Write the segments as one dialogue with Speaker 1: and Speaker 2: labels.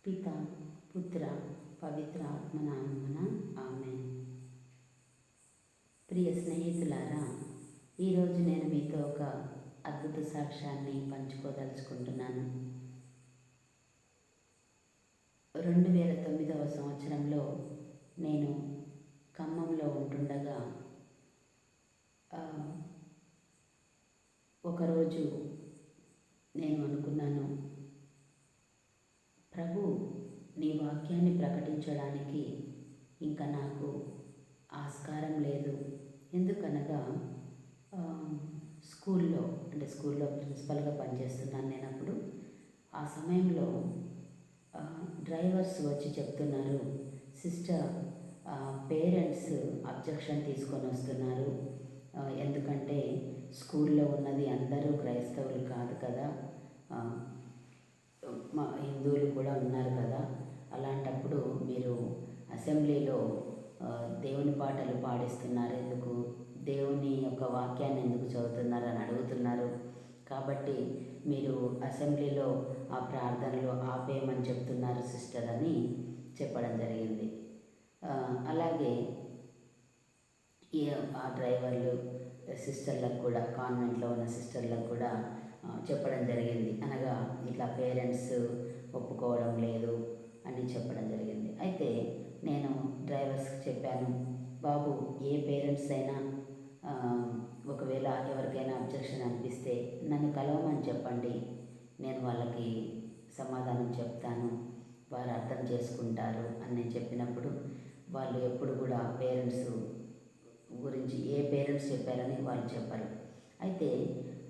Speaker 1: పిత పుత్ర పవిత్ర ఆత్మనామమున ఆమేన్. ప్రియ స్నేహితులారా, ఈరోజు నేను మీతో ఒక అద్భుత సాక్ష్యాన్ని పంచుకోదలుచుకుంటున్నాను. 2009వ సంవత్సరంలో నేను ఖమ్మంలో ఉంటుండగా ఒకరోజు నేను అనుకున్నాను, ప్రభు, నీ వాక్యాన్ని ప్రకటించడానికి ఇంకా నాకు ఆస్కారం లేదు. ఎందుకనగా స్కూల్లో ప్రిన్సిపల్గా పనిచేస్తున్నాను నేను. అప్పుడు ఆ సమయంలో డ్రైవర్స్ వచ్చి చెప్తున్నారు, సిస్టర్, పేరెంట్స్ అబ్జెక్షన్ తీసుకొని వస్తున్నారు. ఎందుకంటే స్కూల్లో ఉన్నది అందరూ క్రైస్తవులు కాదు కదా, మా హిందువులు కూడా ఉన్నారు కదా. అలాంటప్పుడు మీరు అసెంబ్లీలో దేవుని పాటలు పాడిస్తున్నారు ఎందుకు, దేవుని యొక్క వాక్యాన్ని ఎందుకు చదువుతున్నారు అని అడుగుతున్నారు. కాబట్టి మీరు అసెంబ్లీలో ఆ ప్రార్థనలు ఆపేయమని చెప్తున్నారు సిస్టర్ అని చెప్పడం జరిగింది. అలాగే ఆ డ్రైవర్లు సిస్టర్లకు కూడా, కాన్వెంట్లో ఉన్న సిస్టర్లకు కూడా చెప్పడం జరిగింది. అనగా ఇట్లా పేరెంట్స్ ఒప్పుకోవడం లేదు అని చెప్పడం జరిగింది. అయితే నేను డ్రైవర్స్కి చెప్పాను, బాబు, ఏ పేరెంట్స్ అయినా ఒకవేళ ఎవరికైనా అబ్జెక్షన్ అనిపిస్తే నన్ను కలవమని చెప్పండి, నేను వాళ్ళకి సమాధానం చెప్తాను, వారు అర్థం చేసుకుంటారు అని నేను చెప్పినప్పుడు వాళ్ళు ఎప్పుడు కూడా పేరెంట్స్ గురించి ఏ పేరెంట్స్ చెప్పారని వాళ్ళు చెప్పరు. అయితే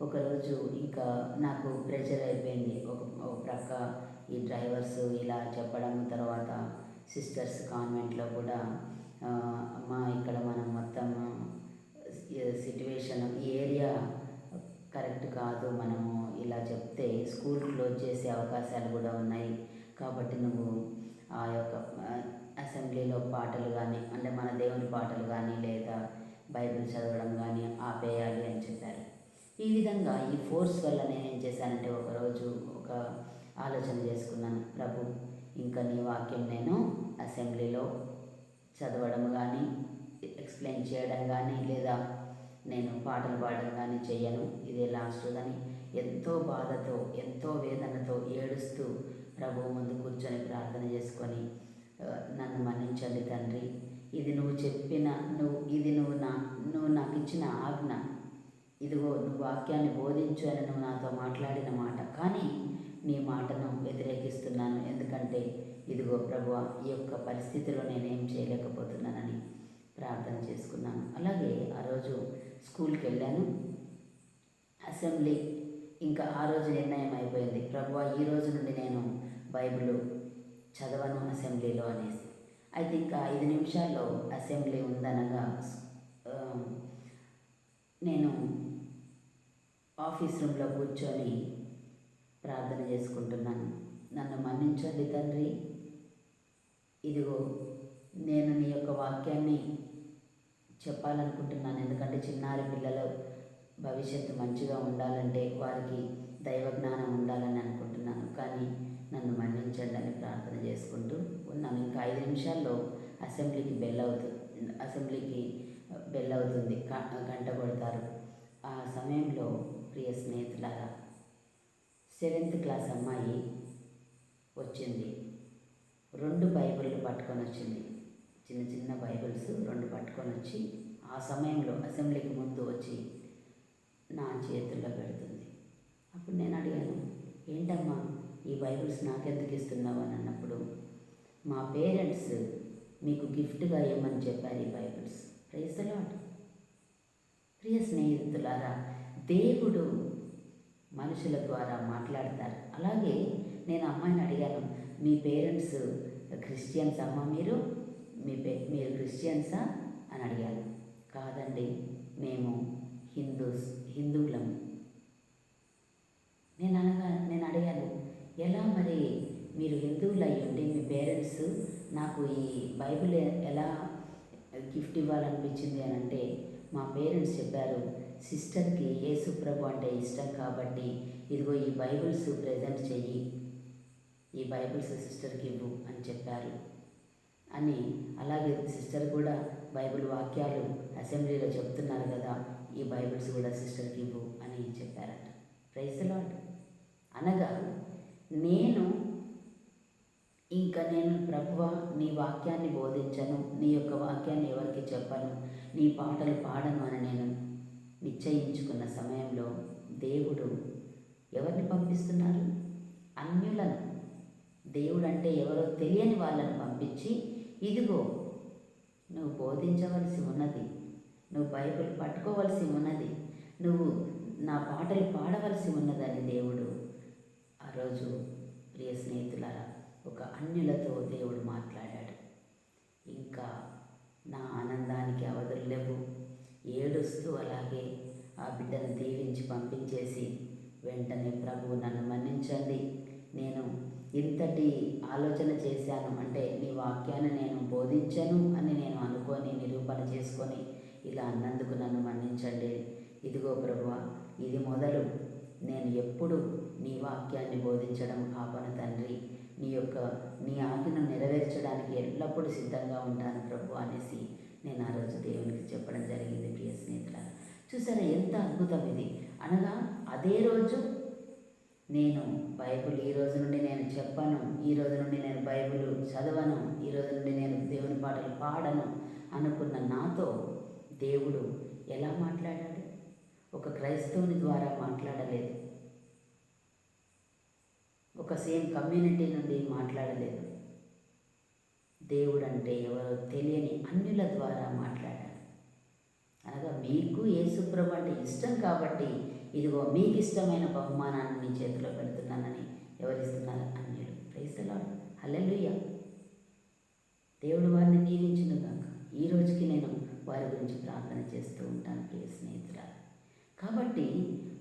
Speaker 1: ఒకరోజు ఇంకా నాకు ప్రెషర్ అయిపోయింది. ఒక ప్రక్క ఈ డ్రైవర్స్ ఇలా చెప్పడం, తర్వాత సిస్టర్స్ కాన్వెంట్లో కూడా అమ్మా, ఇక్కడ మనం మొత్తం సిట్యువేషన్, ఈ ఏరియా కరెక్ట్ కాదు, మనము ఇలా చెప్తే స్కూల్ క్లోజ్ చేసే అవకాశాలు కూడా ఉన్నాయి. కాబట్టి నువ్వు ఆ యొక్క అసెంబ్లీలో పాటలు కానీ, అంటే మన దేవుని పాటలు కానీ లేదా బైబిల్ చదవడం కానీ ఆపేయాలి అని చెప్పారు. ఈ విధంగా ఈ ఫోర్స్ వల్ల నేనేం చేశానంటే, ఒకరోజు ఒక ఆలోచన చేసుకున్నాను, ప్రభు, ఇంకా నీ వాక్యం నేను అసెంబ్లీలో చదవడం కానీ, ఎక్స్ప్లెయిన్ చేయడం కానీ, లేదా నేను పాటలు పాడడం కానీ చెయ్యను, ఇదే లాస్ట్ అని ఎంతో బాధతో, ఎంతో వేదనతో ఏడుస్తూ ప్రభు ముందు కూర్చొని ప్రార్థన చేసుకొని, నన్ను మన్నించండి తండ్రి, ఇది నువ్వు చెప్పిన, నువ్వు నాకు ఇచ్చిన ఆజ్ఞ, ఇదిగో నువ్వు వాక్యాన్ని బోధించు అని నువ్వు నాతో మాట్లాడిన మాట, కానీ నీ మాటను వ్యతిరేకిస్తున్నాను. ఎందుకంటే ఇదిగో ప్రభువా, ఈ యొక్క పరిస్థితిలో నేనేం చేయలేకపోతున్నానని ప్రార్థన చేసుకున్నాను. అలాగే ఆ రోజు స్కూల్కి వెళ్ళాను. అసెంబ్లీ ఇంకా ఆ రోజు నిర్ణయం అయిపోయింది, ప్రభువా, ఈ రోజు నుండి నేను బైబిల్ చదవను అసెంబ్లీలో అనేసి. అయితే ఇంకా 5 నిమిషాల్లో అసెంబ్లీ ఉందనగా నేను ఆఫీస్ రూమ్లో కూర్చొని ప్రార్థన చేసుకుంటున్నాను. నన్ను మన్నించండి తండ్రి, ఇదిగో నేను నీ యొక్క వాక్యాన్ని చెప్పాలనుకుంటున్నాను. ఎందుకంటే చిన్నారి పిల్లల భవిష్యత్తు మంచిగా ఉండాలంటే వారికి దైవ జ్ఞానం ఉండాలని అనుకుంటున్నాను, కానీ నన్ను మన్నించండి అని ప్రార్థన చేసుకుంటూ ఉన్నాను. ఇంకా 5 నిమిషాల్లో అసెంబ్లీకి బెల్ అవుతుంది, గంట కొడతారు. ఆ సమయంలో ప్రియ స్నేహితులారా, 7th క్లాస్ అమ్మాయి వచ్చింది. 2 బైబిళ్ళు పట్టుకొని వచ్చింది, చిన్న చిన్న బైబిల్స్ 2 పట్టుకొని వచ్చి ఆ సమయంలో అసెంబ్లీకి ముందు వచ్చి నా చేతుల్లో పెడుతుంది. అప్పుడు నేను అడిగాను, ఏంటమ్మా ఈ బైబిల్స్ నాకెందుకు ఇస్తున్నావు అని అన్నప్పుడు, మా పేరెంట్స్ మీకు గిఫ్ట్గా ఇవ్వమని చెప్పారు ఈ బైబిల్స్. Praise the Lord. ప్రియ స్నేహితులారా, దేవుడు మనుషుల ద్వారా మాట్లాడతారు. అలాగే నేను అమ్మాయిని అడిగాను, మీ పేరెంట్స్ క్రిస్టియన్స్ అమ్మ, మీరు క్రిస్టియన్సా అని అడిగాను. కాదండి, మేము హిందువులం. నేను అడిగాను, ఎలా మరి మీరు హిందువులు అయ్యుండి మీ పేరెంట్స్ నాకు ఈ బైబిల్ ఎలా గిఫ్ట్ ఇవ్వాలనిపించింది అని అంటే, మా పేరెంట్స్ చెప్పారు, సిస్టర్కి యేసు ప్రభు అంటే ఇష్టం కాబట్టి ఇదిగో ఈ బైబిల్స్ ప్రజెంట్ చెయ్యి, ఈ బైబిల్స్ సిస్టర్కి ఇవ్వు అని చెప్పారు అని. అలాగే సిస్టర్ కూడా బైబిల్ వాక్యాలు అసెంబ్లీలో చెప్తున్నారు కదా, ఈ బైబిల్స్ కూడా సిస్టర్కి ఇవ్వు అని చెప్పారట. Praise the Lord. అనగా నేను ప్రభువా నీ వాక్యాన్ని బోధించను, నీ యొక్క వాక్యాన్ని ఎవరికి చెప్పను, నీ పాటలు పాడను అని నేను నిశ్చయించుకున్న సమయంలో దేవుడు ఎవరిని పంపిస్తున్నారు? అన్యులను. దేవుడు అంటే ఎవరో తెలియని వాళ్ళని పంపించి, ఇదిగో నువ్వు బోధించవలసి ఉన్నది, నువ్వు బైబిల్ పట్టుకోవలసి ఉన్నది, నువ్వు నా పాటలు పాడవలసి ఉన్నదని దేవుడు ఆ రోజు ప్రియ స్నేహితులారా ఒక అన్యులతో దేవుడు మాట్లాడాడు. ఇంకా నా ఆనందానికి అవధులు లేవు. ఏడుస్తూ అలాగే ఆ బిడ్డను దీవించి పంపించేసి వెంటనే ప్రభువు నన్ను మన్నించండి, నేను ఇంతటి ఆలోచన చేశాను అంటే నీ వాక్యాన్ని నేను బోధించను అని నేను అనుకొని నిరూపణ చేసుకొని ఇలా అన్నందుకు నన్ను మన్నించండి. ఇదిగో ప్రభువా, ఇది మొదలు నేను ఎప్పుడు నీ వాక్యాన్ని బోధించడం ఆపను తండ్రి, నీ ఆజ్ఞను నెరవేర్చడానికి ఎల్లప్పుడూ సిద్ధంగా ఉంటాను ప్రభు అనేసి నేను ఆ రోజు దేవునికి చెప్పడం జరిగింది. ప్రియ స్నేహితులారా, చూసారా ఎంత అద్భుతం ఇది. అనగా అదే రోజు నేను బైబిల్ ఈ రోజు నుండి నేను చెప్పను, ఈ రోజు నుండి నేను బైబిల్ చదవను, ఈ రోజు నుండి నేను దేవుని పాటలు పాడను అనుకున్న నాతో దేవుడు ఎలా మాట్లాడాడు? ఒక క్రైస్తవుని ద్వారా మాట్లాడలేదు, ఒక సేమ్ కమ్యూనిటీ నుండి మాట్లాడలేదు. దేవుడు అంటే ఎవరో తెలియని అన్యుల ద్వారా మాట్లాడాడు. అనగా మీకు యేసుప్రభు అంటే ఇష్టం కాబట్టి ఇదిగో మీకు ఇష్టమైన బహుమానాన్ని నీ చేతిలో పెడుతున్నానని ఎవరిస్తున్నారు? అన్యులు. Praise the Lord. హల్లెలూయా. దేవుడు వారిని దీవించును గాక. ఈ రోజుకి నేను వారి గురించి ప్రార్థన చేస్తూ ఉంటాను ప్రియ స్నేహితురాలు. కాబట్టి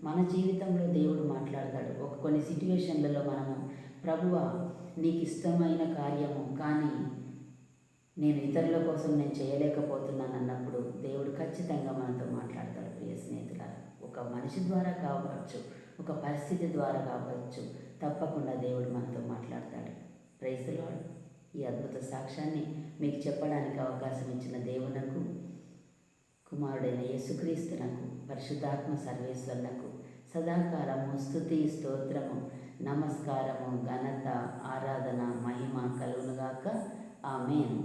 Speaker 1: మన జీవితంలో దేవుడు మాట్లాడతాడు. కొన్ని సిట్యువేషన్లలో మనము ప్రభువా నీకు ఇష్టమైన కార్యము కానీ నేను ఇతరుల కోసం నేను చేయలేకపోతున్నాను అన్నప్పుడు దేవుడు ఖచ్చితంగా మనతో మాట్లాడతాడు ప్రియ స్నేహితులారా. ఒక మనిషి ద్వారా కావచ్చు, ఒక పరిస్థితి ద్వారా కావచ్చు, తప్పకుండా దేవుడు మనతో మాట్లాడతాడు. Praise the Lord. ఈ అద్భుత సాక్ష్యాన్ని మీకు చెప్పడానికి అవకాశం ఇచ్చిన దేవునకు, కుమారుడైన యేసుక్రీస్తునకు, పరిశుద్ధాత్మ సర్వేశ్వరునకు సదాకాలము స్తుతి స్తోత్రము నమస్కారము ఘనత ఆరాధన మహిమ కలుగునుగాక. ఆమేన్.